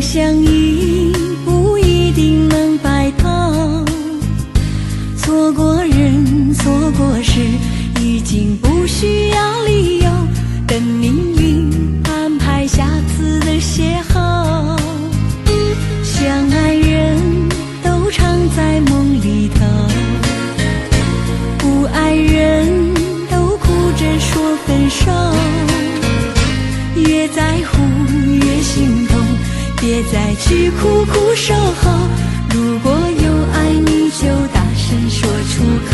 相依不一定能白头，错过人错过事已经不需要理由，等命运安排下次的邂逅。相爱人都常在梦里头，不爱人都哭着说分手，越在乎越心痛，别再去苦苦守候，如果有爱你就大声说出口。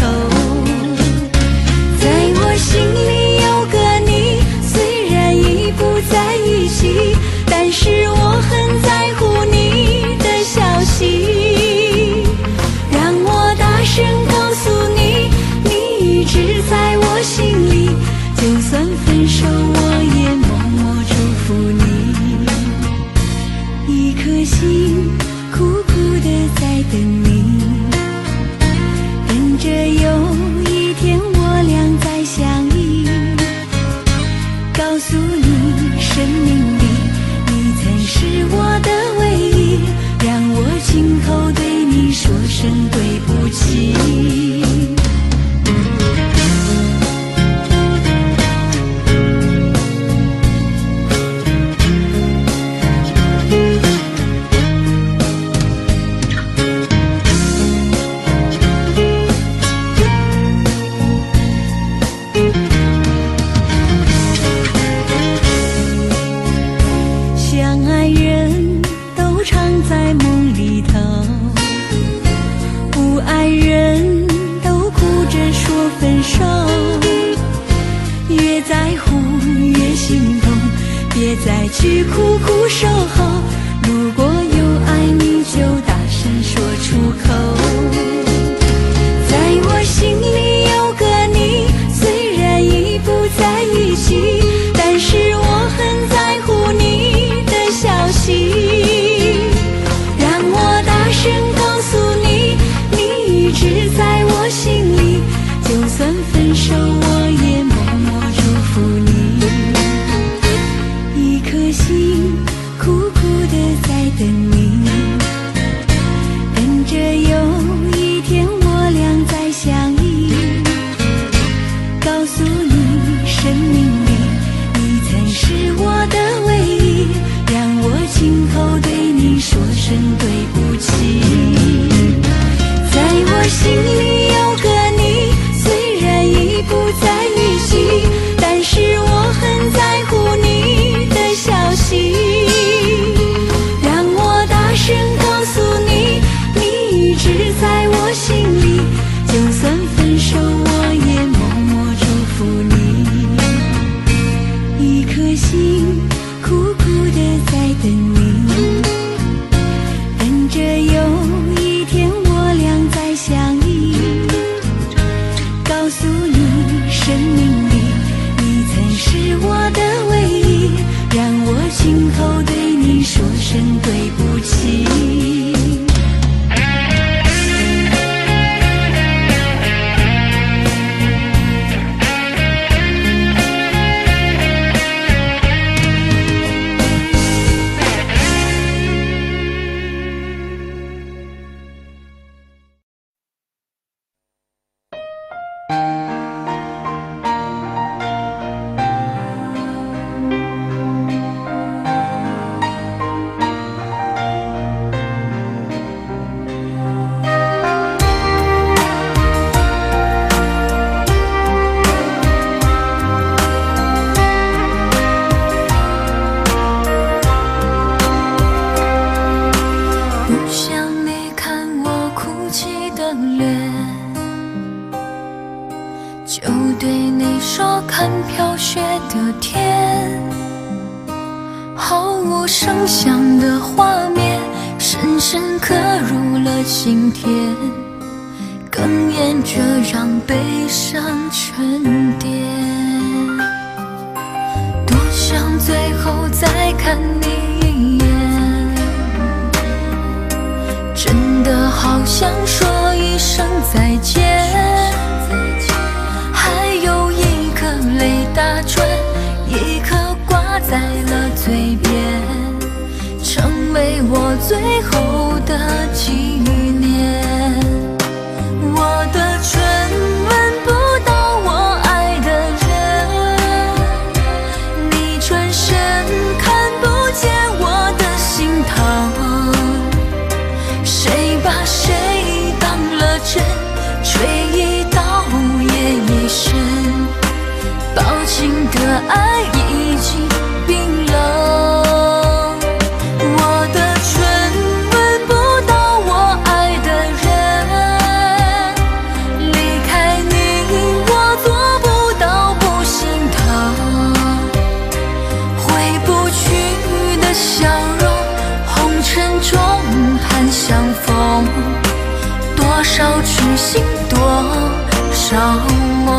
在我心里有个你，虽然已不在一起，但是我很在乎你的消息，让我大声告诉你，你一直在我心里，就算分手我也默默祝福你。一颗心苦苦地在等你，等着有一天我俩再相依，告诉你生命里你曾是我的唯一，让我今后对你说声对不起。相爱人都常在梦里头，不爱人都哭着说分手，越在乎越心痛，别再去苦苦守候，如果有爱你就大声说出口。在我心里有个你，虽然已不在一起，但是我很在乎你的消息，让我大声告诉你，你一直在我心里，就算分手我也默默祝福你。一颗心苦苦地在等你，等着有一天我俩再相依，告诉你生命里你曾是我的唯一，让我今后对你说声对不起。在我心里有个你，虽然已不在一起，但是我很在乎你的消息，让我大声告诉你，你一直在我心里，就算分手我也默默祝福你。一颗心苦苦地在等你，等着有一天我俩再相依，告诉你生命里你曾是我的唯一，让我今后对你说声对不起。在了嘴边，成为最后的纪念。我的唇吻不到我爱的人，你转身看不见我的心疼。谁把谁当了真，吹一刀也一生，抱紧的爱已经冰冷。我的唇吻不到我爱的人，离开你我做不到不心疼。回不去的笑容，红尘中盼相逢，多少痴心多少梦。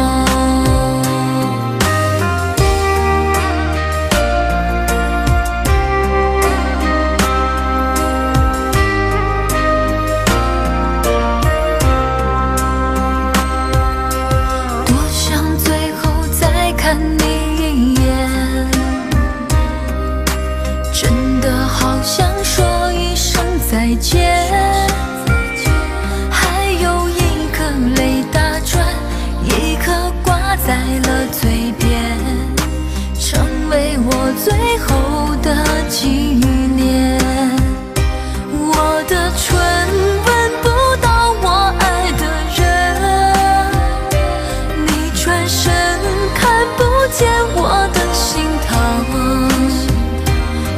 再见，还有一颗泪打转，一颗挂在了嘴边，成为我最后的纪念。我的唇吻不到我爱的人，你转身看不见我的心疼。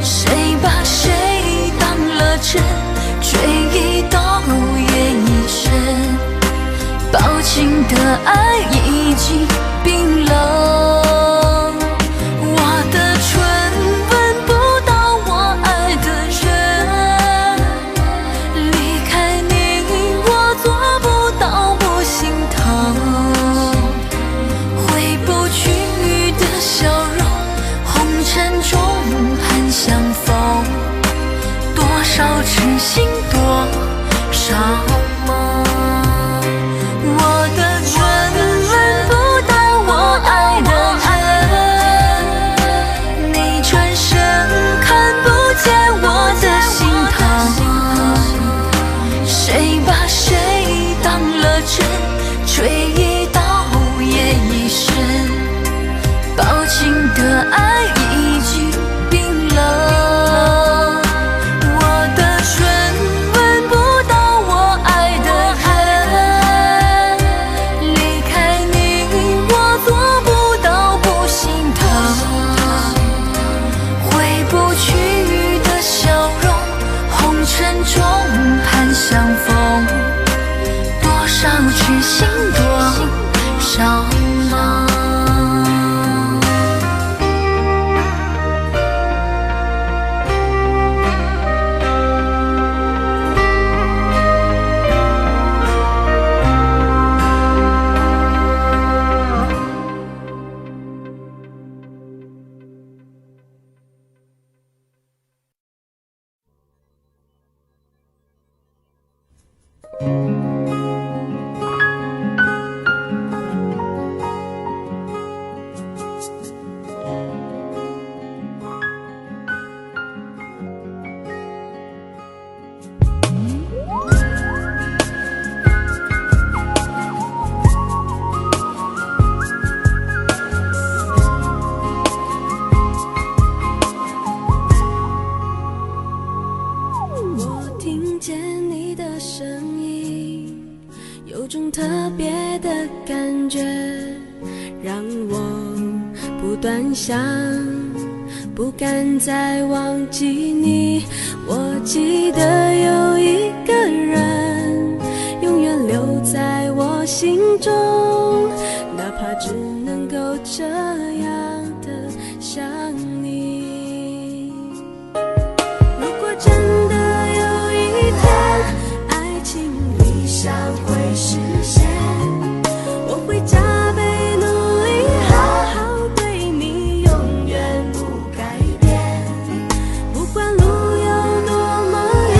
谁把谁当了真，吹一刀也一生，抱紧的爱已经冰冷。我的唇吻不到我爱的人，离开你我做不到不心疼。回不去的笑容，红尘中盼相逢，多少痴心多少梦。我的唇吻不到我爱的人，你转身看不见我的心疼。谁把谁当了真，吹一刀也一生，抱紧的爱已经冰冷。相逢，多少痴心多少梦。特别的感觉，让我不断想，不敢再忘记你。我记得有一个人，永远留在我心中，哪怕只能够这样的想你。如果真的有一天，爱情理想会实现，我会加倍努力，好好对你，永远不改变。不管路有多么远，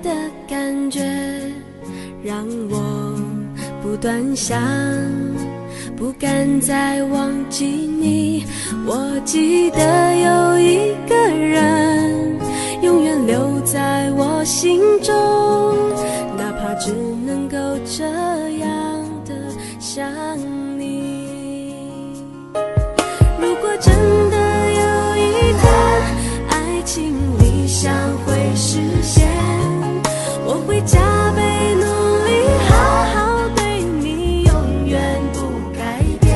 的感觉，让我不断想，不敢再忘记你。我记得有一个人永远留在我心中，哪怕只能够这样的想你。如果真的有一天爱情理想会实现，我会加倍努力好好对你，永远不改变。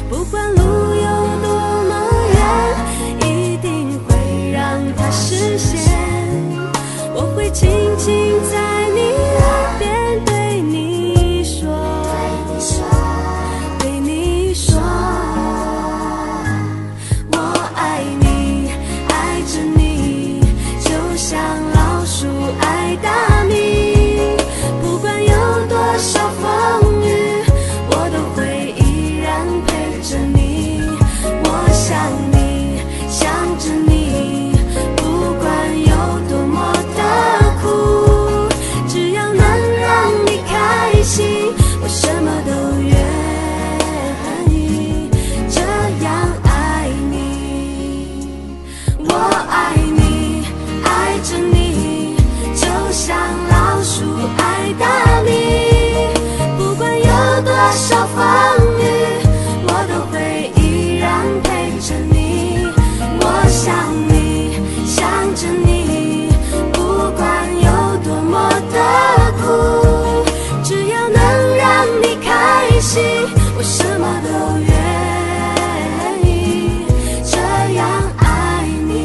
不管路有多么远，一定会让它实现。我会轻轻在你耳边对你说，对你说，我爱你，爱着你，就像老鼠爱大米。不管有多少风雨，我都会依然陪着你。我想你，想着你，不管有多么的苦，只要能让你开心，我什么都愿意这样爱你。我爱你，爱着你，就像老鼠爱大米。不管有多少风雨，我都会依然陪着你。我想你，想着你，不管有多么的苦，只要能让你开心，我什么都愿意这样爱你。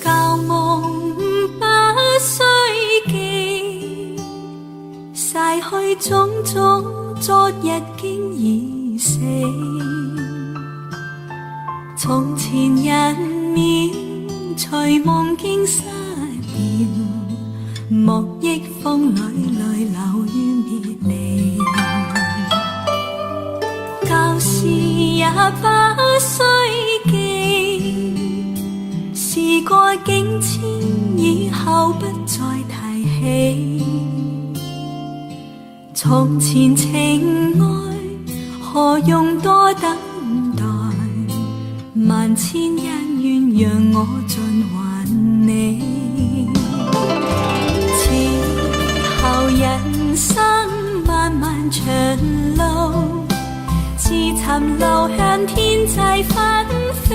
舊夢不需記，逝去種種，昨日經已死。從前一秒，隨夢經失掉，莫憶風裏淚流於別離。舊事也不需記，事過境遷，以後不再提起。從前情愛，何用多等待？萬千恩怨讓我盡還你。此後人生漫漫長路，自尋路向天際紛飛。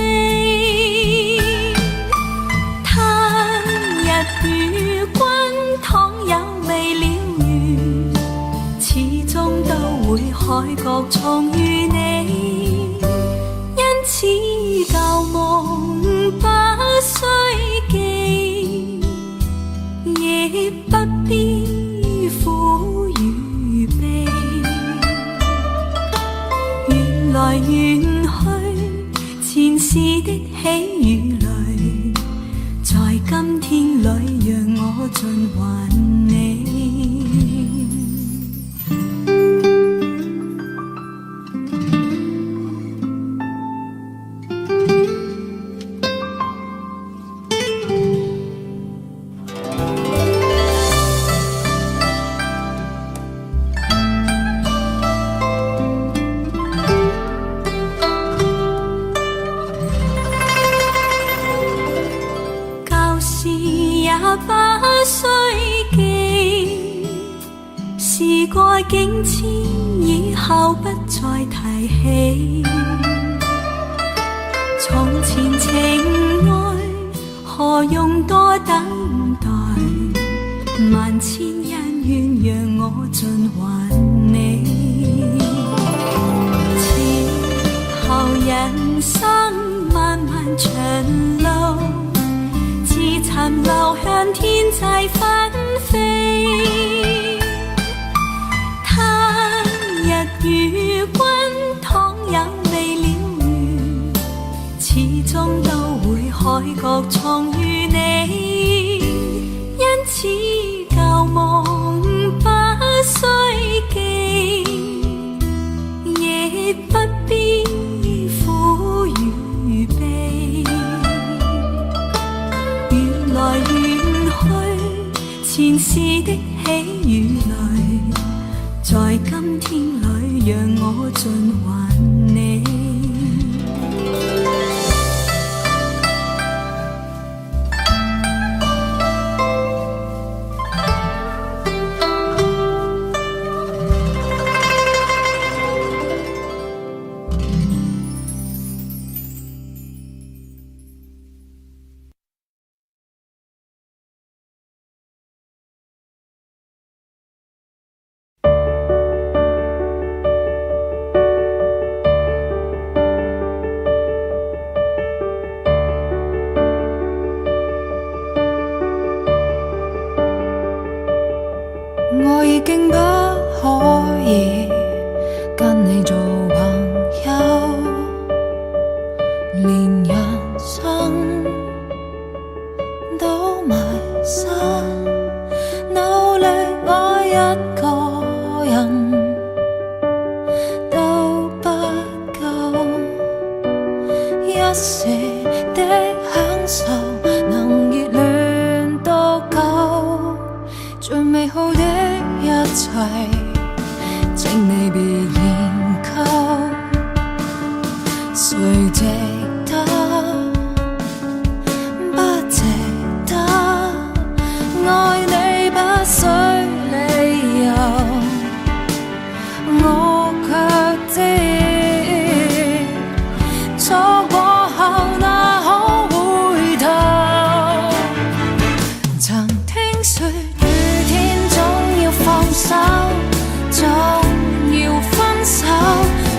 他日與君倘有未了緣，始終都會海角重遇你。因此舊夢不需記，亦不必苦與悲。緣來緣去，前世的喜與淚，在今天裏讓我盡還你。舊事也不需記，事過境遷，以後不再提起。從前情愛何用多等待，萬千恩怨讓我盡還你。前後人生漫漫長路，自尋流向天際紛飛。他日與君倘有未了緣，始終都會海角重遇你。因此舊夢不需記，亦不必苦與悲。緣來緣去，前世的喜與淚，在今天裏讓我盡還你。我已經不可以跟你做朋友，連人生都迷失，努力愛一個人都不夠，一時的享受能熱戀多久？最美好的一切，請你別研究，誰值得？不值得？愛你不需理由，我卻知錯過後哪可回頭？曾聽說放手，總要分手。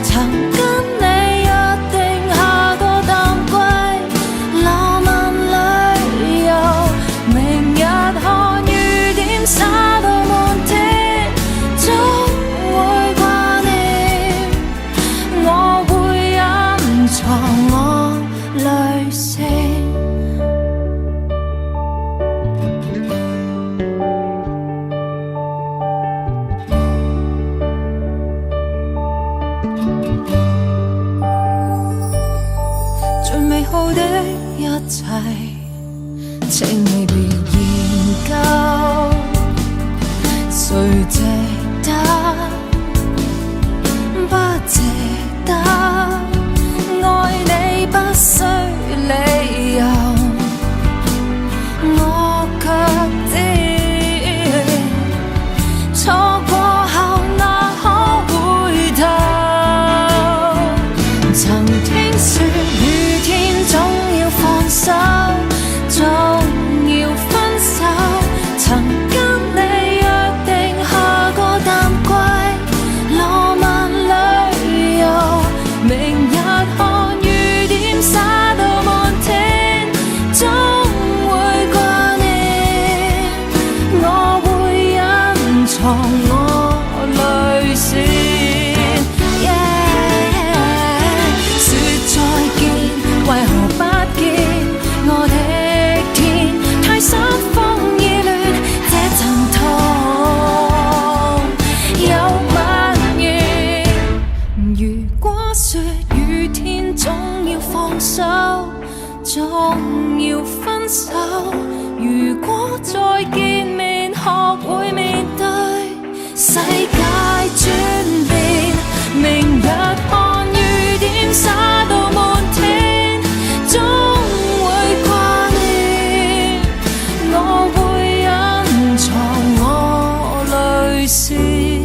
曾跟你約定下個淡季，浪漫旅遊。明日看雨點灑到滿天，總會掛念。我會隱藏我淚腺。美好的一切，請你別研究，誰值得？不值得？愛你不需理由，我卻知錯過後哪可回頭？曾聽說總要放手，總要分手。曾跟你約定下個淡季，浪漫旅遊。明日看雨點灑到滿天，總會掛念。我會隱藏我淚腺。為何不見我的天太失風意亂，這陣痛有蔓延。如果說雨天總要放手，總要分手。如果再見面學會面對世界轉變，明日看雨點灑到滿天，總會掛念。我會隱藏我淚腺。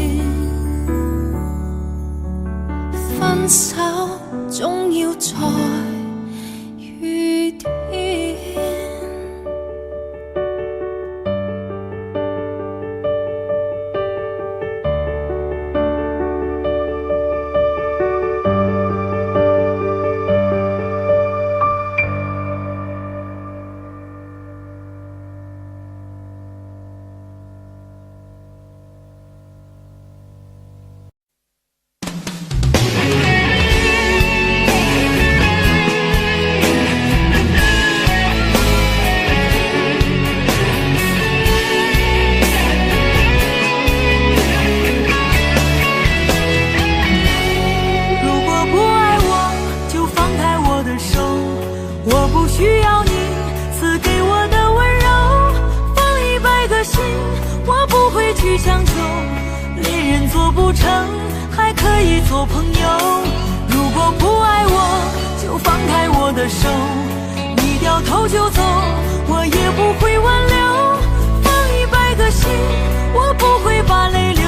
我不需要你赐给我的温柔，放100个心，我不会去强求。恋人做不成，还可以做朋友。如果不爱我，就放开我的手。你掉头就走，我也不会挽留。放100个心，我不会把泪流。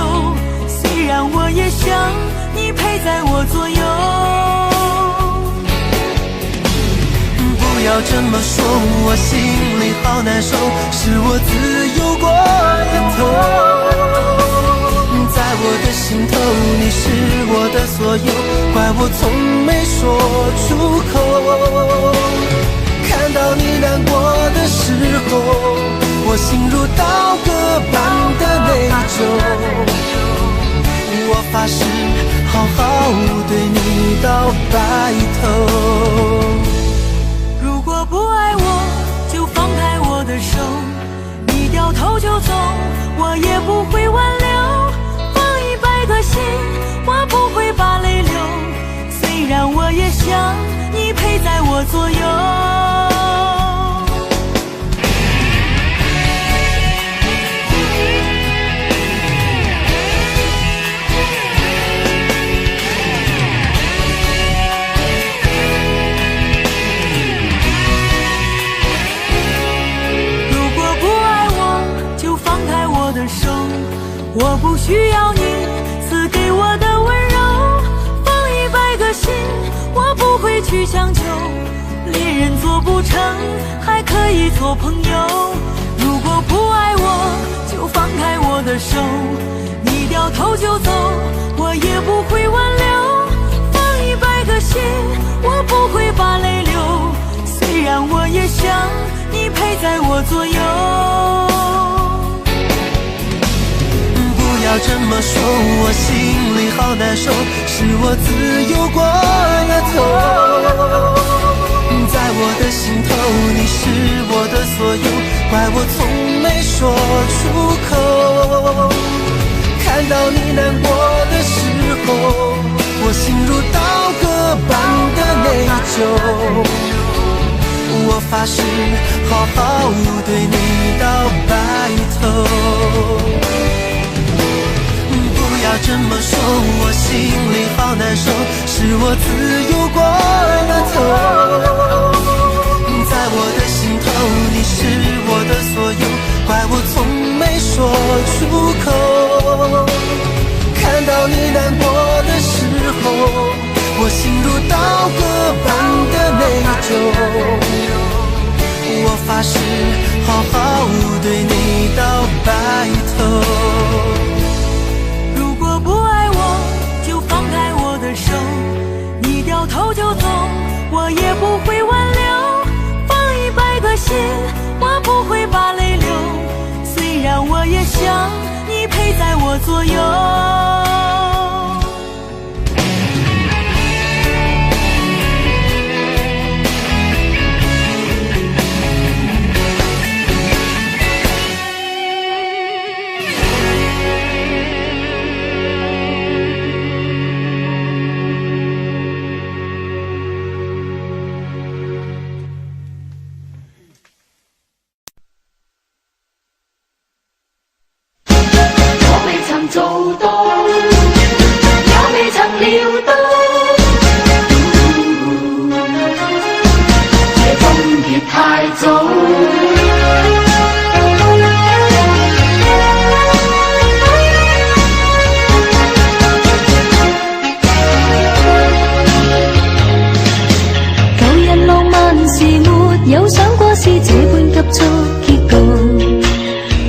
虽然我也想你陪在我左右。不要这么说，我心里好难受，是我自由过了头。在我的心头，你是我的所有，怪我从没说出口。看到你难过的时候，我心如刀割般的内疚。我发誓好好对你到白头。如果不爱我，就放开我的手。你掉头就走，我也不会挽留。放100个心，我不会把泪流。虽然我也想你陪在我左右。我不需要你赐给我的温柔，放100个心，我不会去强求。恋人做不成，还可以做朋友。如果不爱我，就放开我的手。你掉头就走，我也不会挽留。放100个心，我不会把泪流。虽然我也想你陪在我左右。不要这么说，我心里好难受，是我自由过了头。在我的心头，你是我的所有，怪我从没说出口。看到你难过的时候，我心如刀割般的内疚。我发誓好好对你到白头。不要这么说，我心里好难受，是我自由过了头。在我的心头，你是我的所有，怪我从没说出口。看到你难过的时候，我心如刀割般的内疚。我发誓好好对你到白头。你掉头就走，我也不会挽留。放100个心，我不会把泪流。虽然我也想你陪在我左右。做到，也未曾料到，這終結太早。舊日浪漫時沒有想過是這般急速結局，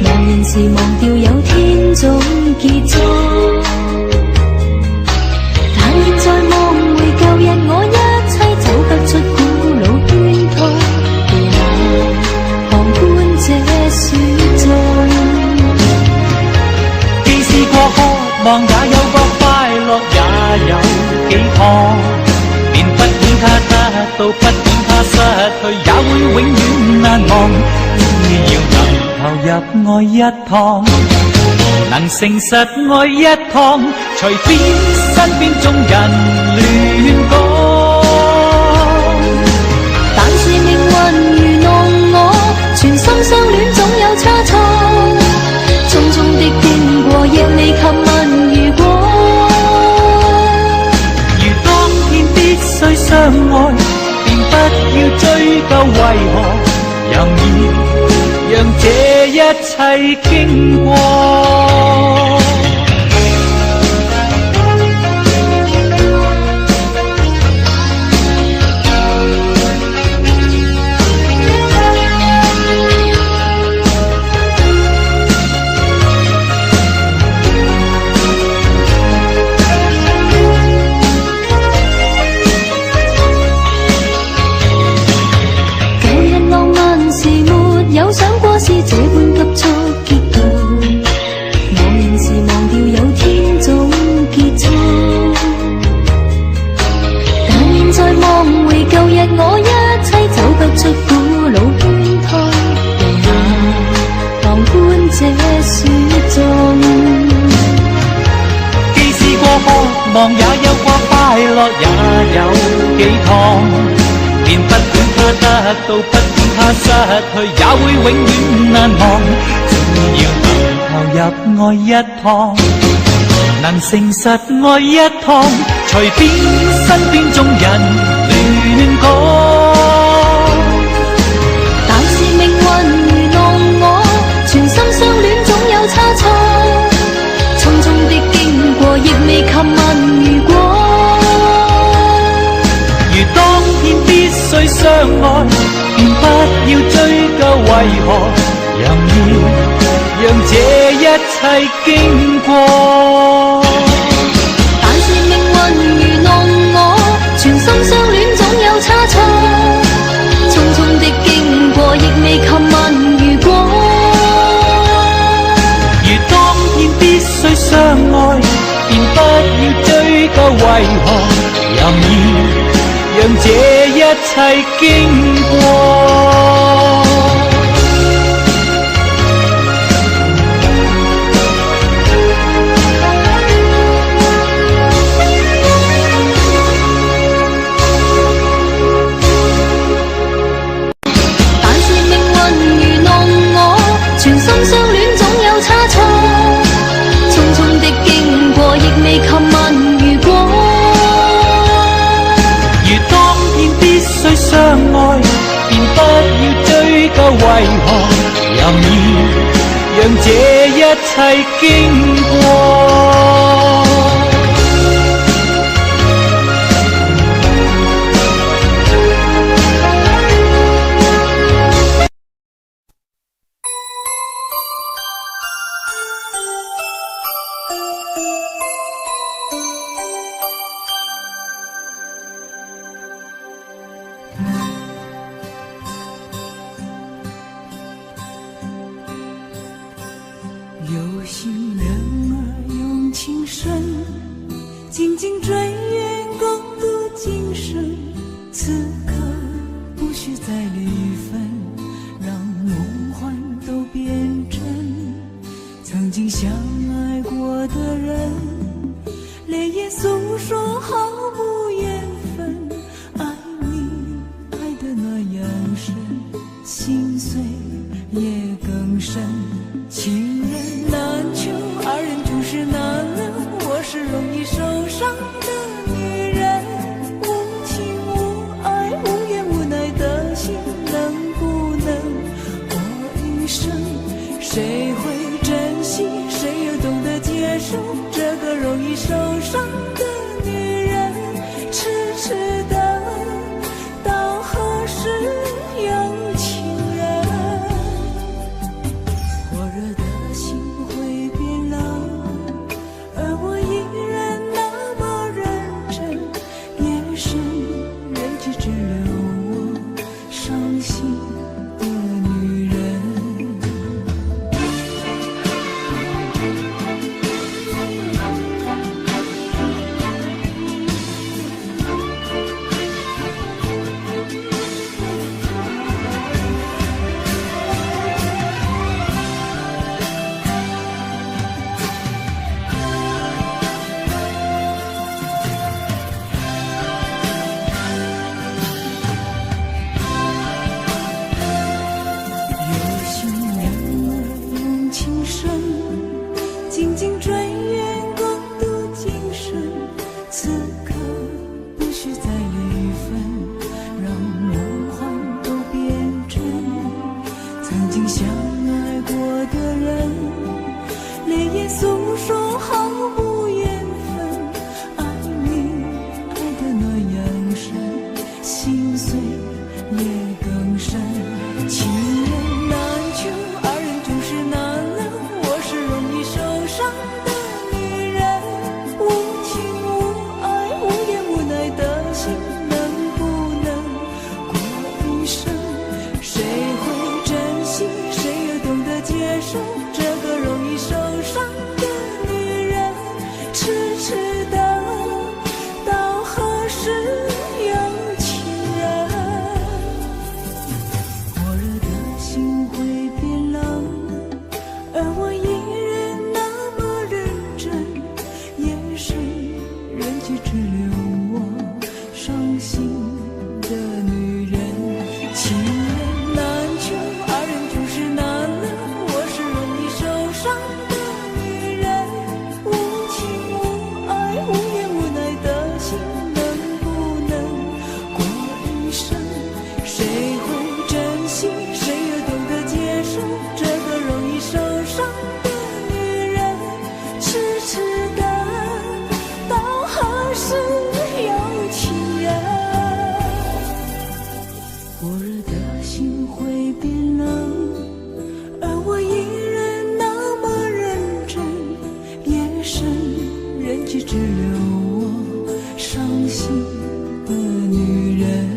茫然時忘掉有天總結束，但現在望回舊日，我一切走不出古老圈套，被那旁觀者說中。既試過渴望，也有過快樂，也有幾趟，便不管它得到，不管它失去，也會永遠難忘。只要能投入愛一趟，能誠實愛一趟，隨便身邊眾人亂講。但是为何任意让这一切经过？有想過是這般急速結局，我仍是忘掉有天總結束。但現在望回舊日，我一切走不出古老圈套，讓我旁觀這雪中。既試過渴望，也有過快樂，也有寄託。便不管他得到，不管他失去，也會永遠難忘。只要能投入愛一趟，能誠實愛一趟，隨便身邊眾人亂講。但是命運愚弄我，全心相戀總有差錯，匆匆的經過亦未及問如果。如當天必須相愛，便不要追究為何任意讓這一切經過。但是命運愚弄我，全心相戀總有差錯，匆匆的經過亦未及問如果。如當天必須相愛，便不要追究為何任意讓這一切經過。但是命運愚弄我，全心相戀總有差錯，匆匆的經過亦未及問如果。必須相愛，便不要追究為何任意讓這一切經過。有心人儿用情深，紧紧追远共度今生。此刻不需再离分，让梦幻都变真。曾经相爱过的人，泪眼诉说毫无缘分。爱你爱得那样深，心碎也更深。情人难求，二人终是难留。我是容易受伤的女人，无情无爱无怨无奈的心，能不能过一生？谁会珍惜，谁又懂得接受这个容易受伤的女人？痴痴的到何时有情人？火热的心会变老，而我依然那么认真。夜深人迹只留我伤心的女人。日的心会变冷，而我依然那么认真。夜深人迹只留我伤心的女人。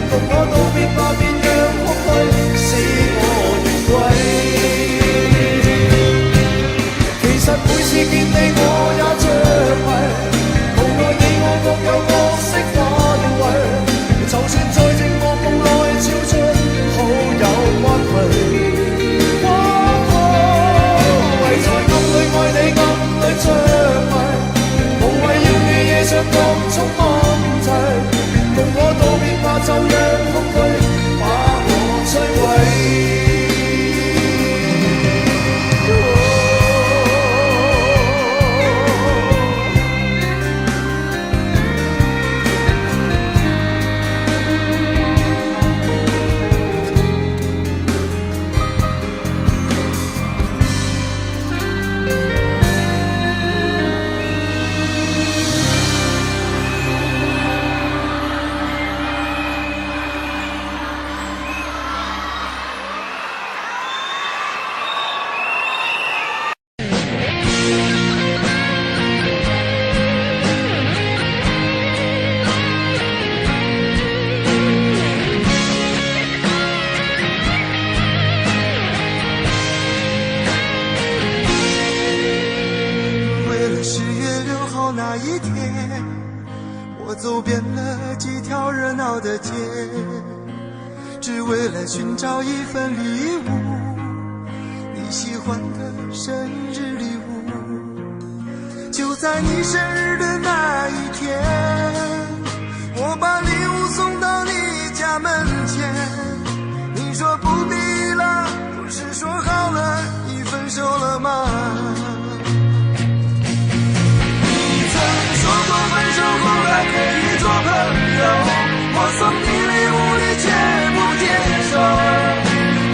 同我道別吧，便讓空虛使我願歸。只为了寻找一份礼物，你喜欢的生日礼物。就在你生日的那一天，我把礼物送到你家门前。你说不必了，不是说好了已分手了吗？你曾说过分手后还可以做朋友，我送你礼物你却不接受，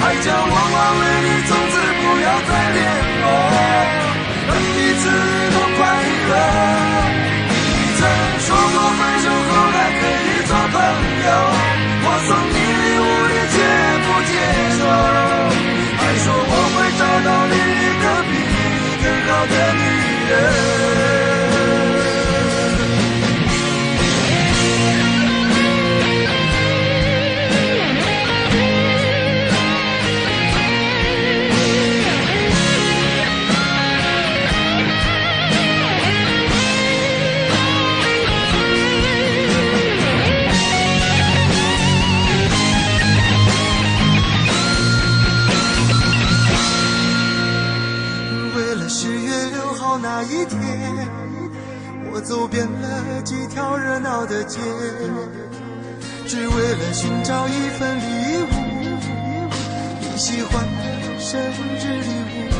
还叫我忘了你，从此不要再联络，让彼此都快乐。你曾说过分手后还可以做朋友，我送你礼物你却不接受，还说我会找到另一个比你更好的女人。那一天，我走遍了几条热闹的街，只为了寻找一份礼物，你喜欢的生日礼物。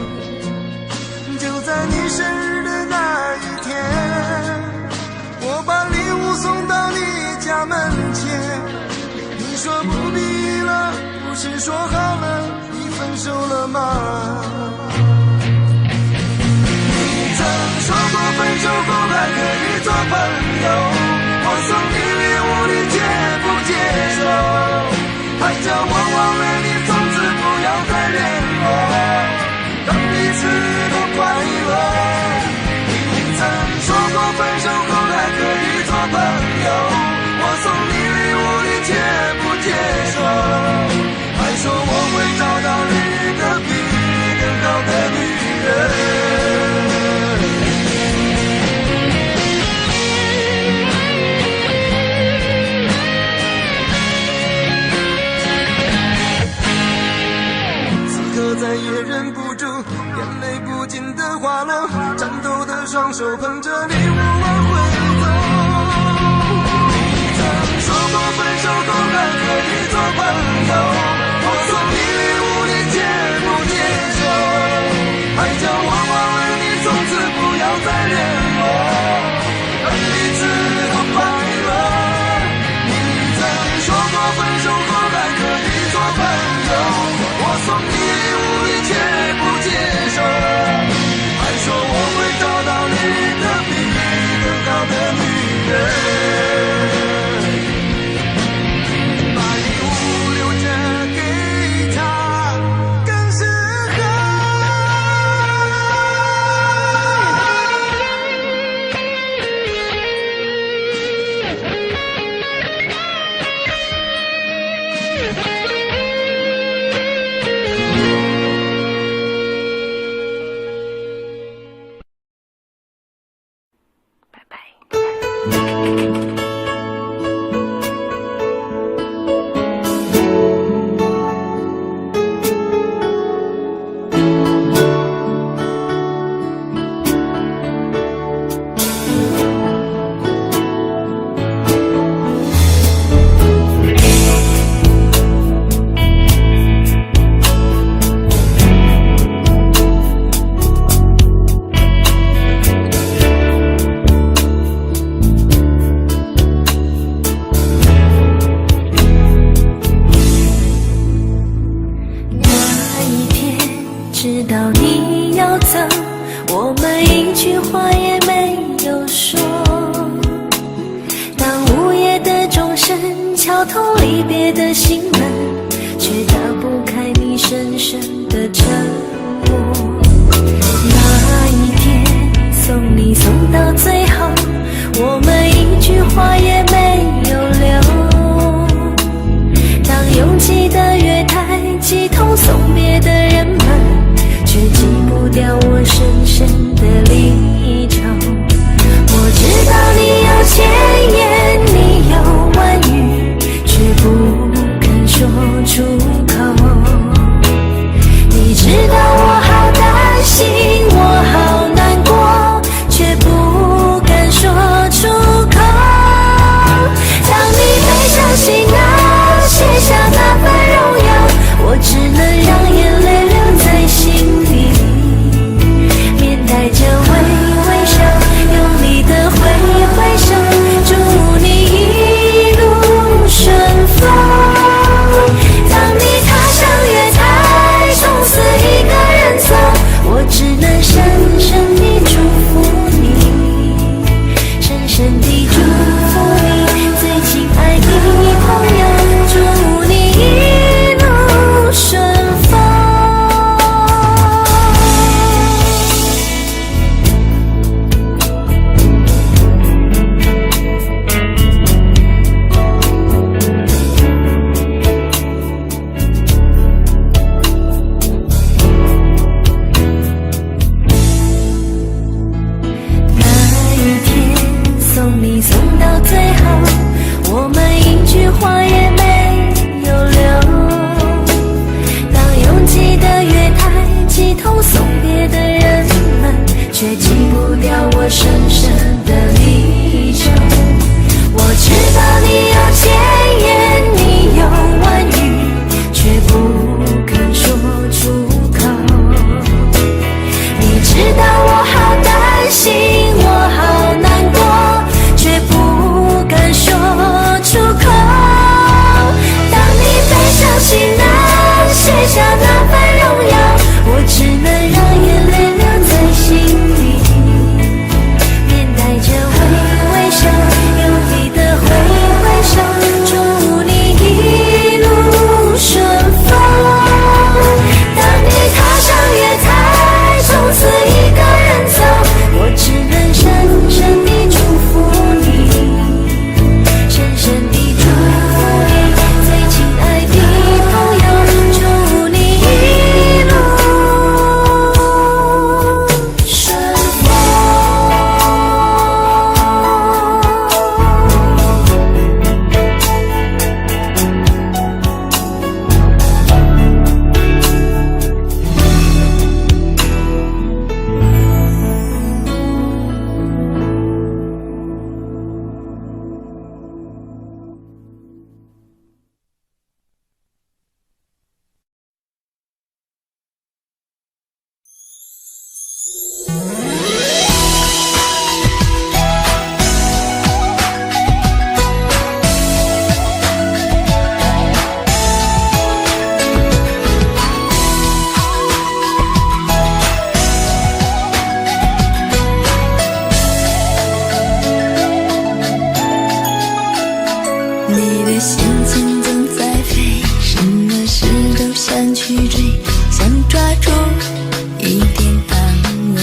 就在你生日的那一天，我把礼物送到你家门前。你说不必了，不是说好了已分手了吗？说过分手后还可以做朋友，我送你礼物你却不接受，还叫我忘了你，从此不要再联络，让彼此都快乐。你曾说过分手后还可以做朋友，我送你礼物你却不接受，还说我会找到另一个比你更好的女人。再也忍不住，眼泪不禁的滑落，颤抖的双手捧着礼物往回走。你曾说过分手后还可以做朋友，我送你礼物你却不接受，还叫我忘了你，从此不要再联络，让彼此都快乐。你曾说过分手后还可以做朋友，我送你礼物却不接受，还说我会找到另一个比你更好的女人，把礼物留着给她更适合。知道你要走，我们一句话也没有说。当午夜的钟声敲痛离别的心门，却打不开你深深的沉默。那一天送你送到最后，我们一句话也没有留。当拥挤的月台挤痛送别的人们，却挤不掉我深深的离愁。我知道你有千言，你有万语，却不西难写下那份荣耀，我只能让眼泪留在心底，面带着微微笑，用力的挥挥手，祝你一路顺风。当你踏上月台，从此一个人走，我只能深深地祝福你，深深地祝福你，最亲爱的朋友，祝你一路顺风。你的心情总在飞，什么事都想去追，想抓住一点安慰。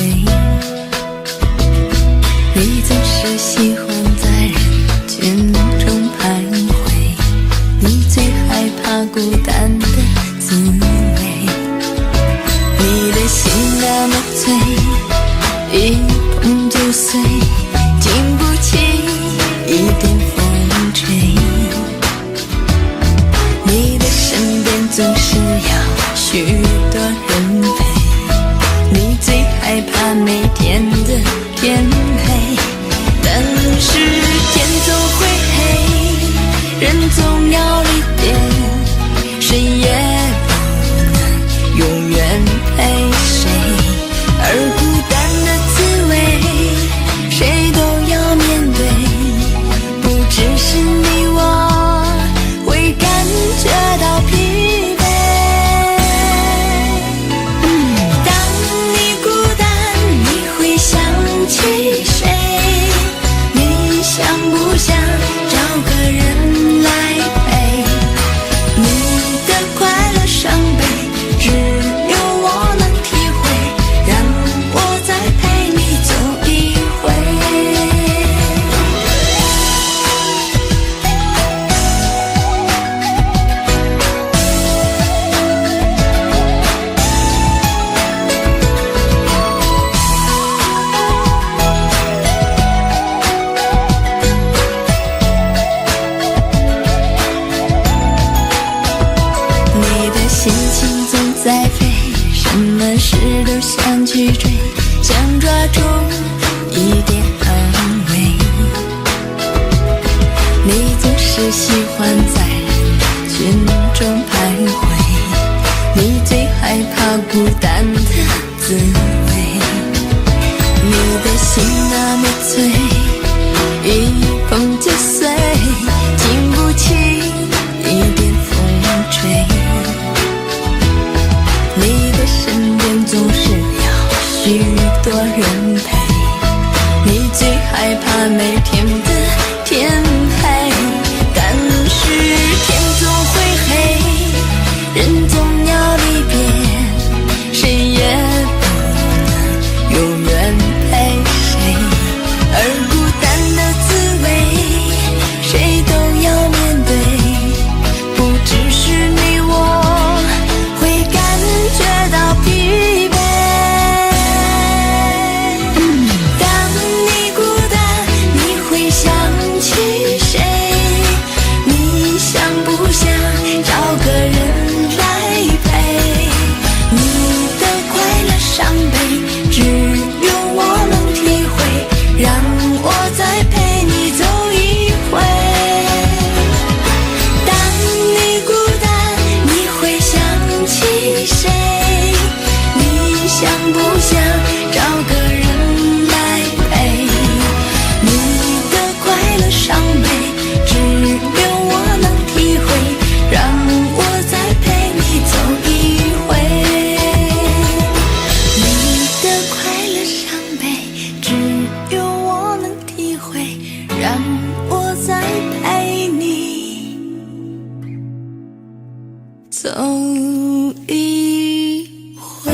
你总是喜欢在人群中徘徊，你最害怕孤单的滋味。你的心那么脆，一碰就碎，经不起一点风吹。你的身边总是要许多人陪，你最害怕每天的天黑，但是天总会黑，人总要离别，谁也不能永远陪谁，而孤单的滋味谁都要面对，不只是你我会感觉到疲惫。当你孤单，你会想起谁？你想不想找个人来陪？你的快乐伤悲，只有我能体会，让我再陪你走一回。你的心情总在飞，什么事都想去追，想抓住一点安慰。你总是喜欢在人群中徘徊，你最害怕孤单的滋味。你的心那么脆，一碰就碎，经不起一点风吹。你的身边总是要许多人陪，你最害怕每天的天黑，但是天总会黑，人总要离别，走一回。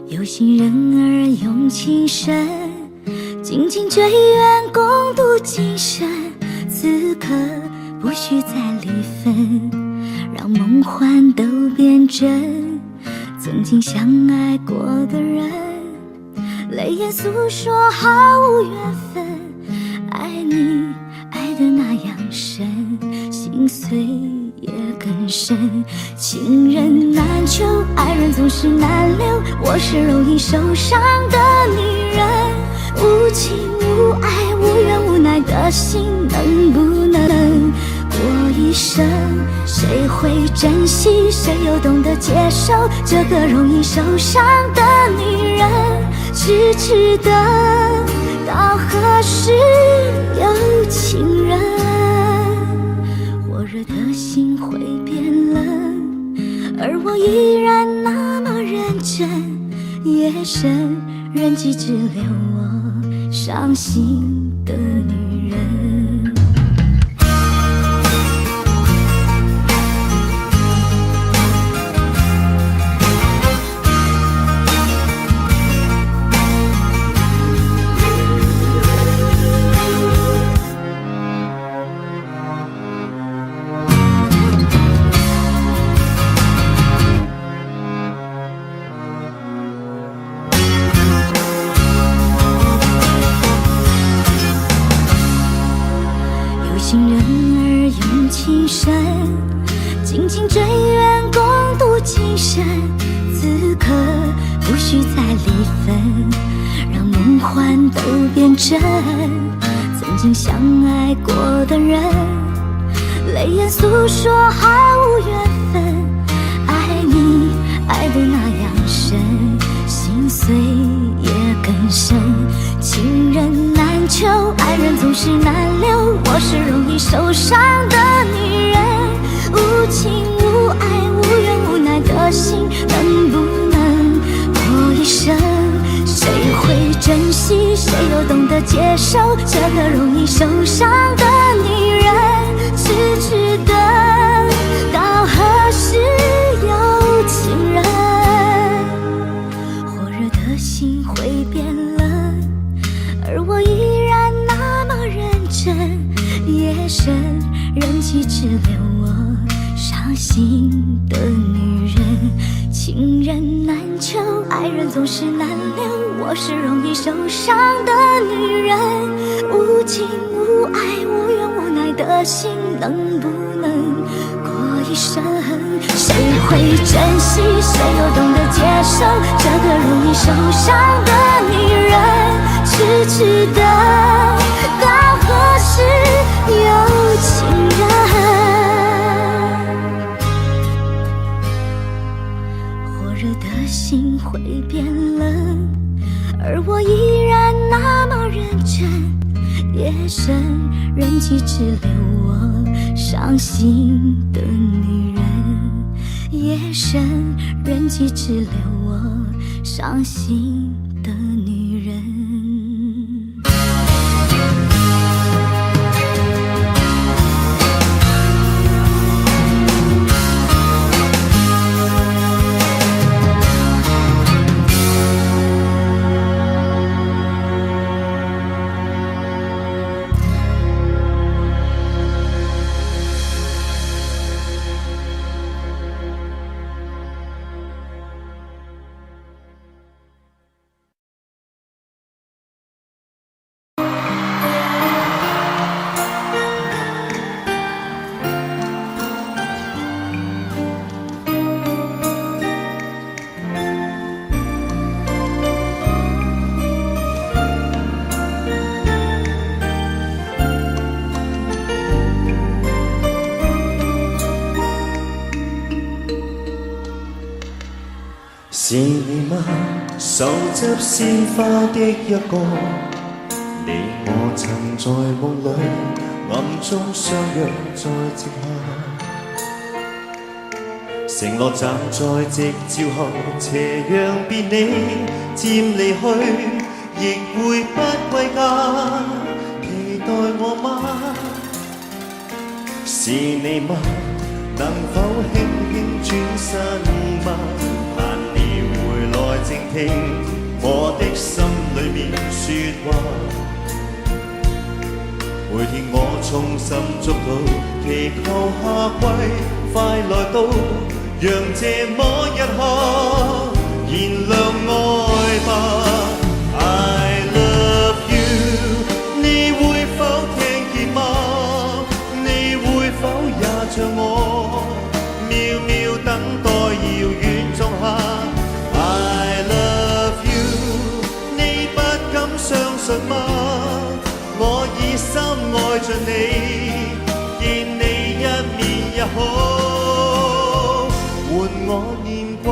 有心人儿用情深，紧紧追远，共度今生。此刻不需再离分，让梦幻都变真。曾经相爱过的人，泪眼诉说毫无缘分。爱你爱得那样深，心碎也更深。情人难求，爱人总是难留。我是容易受伤的女人，无情无爱无怨无奈的心，能不能过一生？谁会珍惜，谁又懂得接受这个容易受伤的女人？痴痴的到何时有情人？火热的心会变冷，而我依然那么认真。夜深人迹只留我伤心的女人。行人儿用情深，紧紧追远，共度今生。此刻不需再离分，让梦幻都变真。曾经相爱过的人，泪眼诉说毫无缘分。爱你爱得那样深，心碎也更深。情人难求，爱人总是难留。我是容易受伤的女人，无情无爱无怨无奈的心，能不能过一生？谁会珍惜，谁又懂得接受这个容易受伤的女人？痴痴等到何时有情人？火热的心会变冷，而我依然那么认真。夜深人迹只留我伤心的女人。情人难求，爱人总是难留。我是容易受伤的女人，无情无爱无怨无奈的心，能不能过一生？谁会珍惜，谁又懂得接受这个容易受伤的女人？痴痴等到何时有情人？火热的心会变冷，而我依然那么认真。夜深人迹只留我伤心的女人，夜深人迹只留我伤心的女人。是你嗎？手執鮮花的一個，你我曾在夢裏暗中相約在夕下，承諾站在夕照後，斜陽別你漸離去，亦會不歸家，期待我嗎？是你嗎？能否輕輕轉身嗎？來靜聽我的心裏面說話，每天我衷心祝禱，祈求夏季快來到，讓這麼一刻燃亮愛吧。I love you， 你會否聽見嗎？你會否也像我，渺渺等待遙遠仲夏。相信嗎？我以心愛着你，見你一面也好，換我念掛。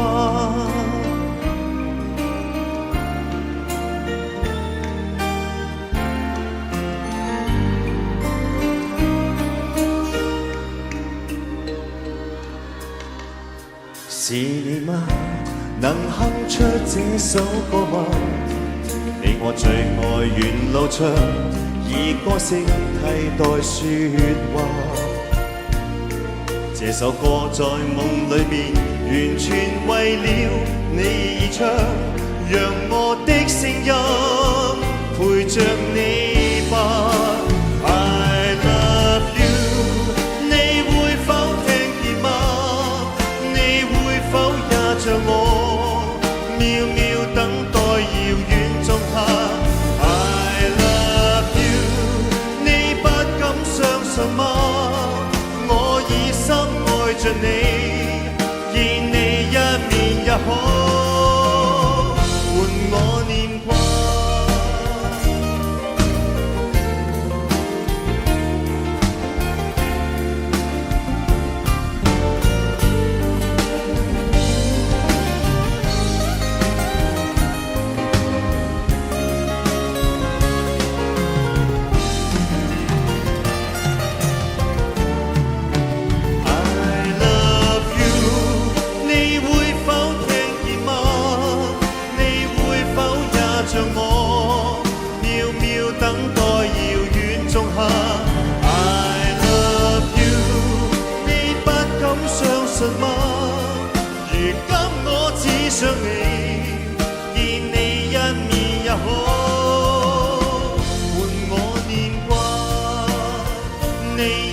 是你嗎？能哼出這首歌嗎？你我最愛沿路唱，以歌聲替代說話。這首歌在夢裏面，完全為了你而唱，讓我的聲音陪着你吧。I love you， 你會否聽見嗎？你會否也像我，渺渺等待遙遠中夏。I love you， 你不敢相信信嗎？我已深愛着你，見你一面也好，換我念掛。像我渺渺等待遙遠仲夏 I love you 你不敢相信嗎？如今我只想你，見你一面也好，換我念掛你。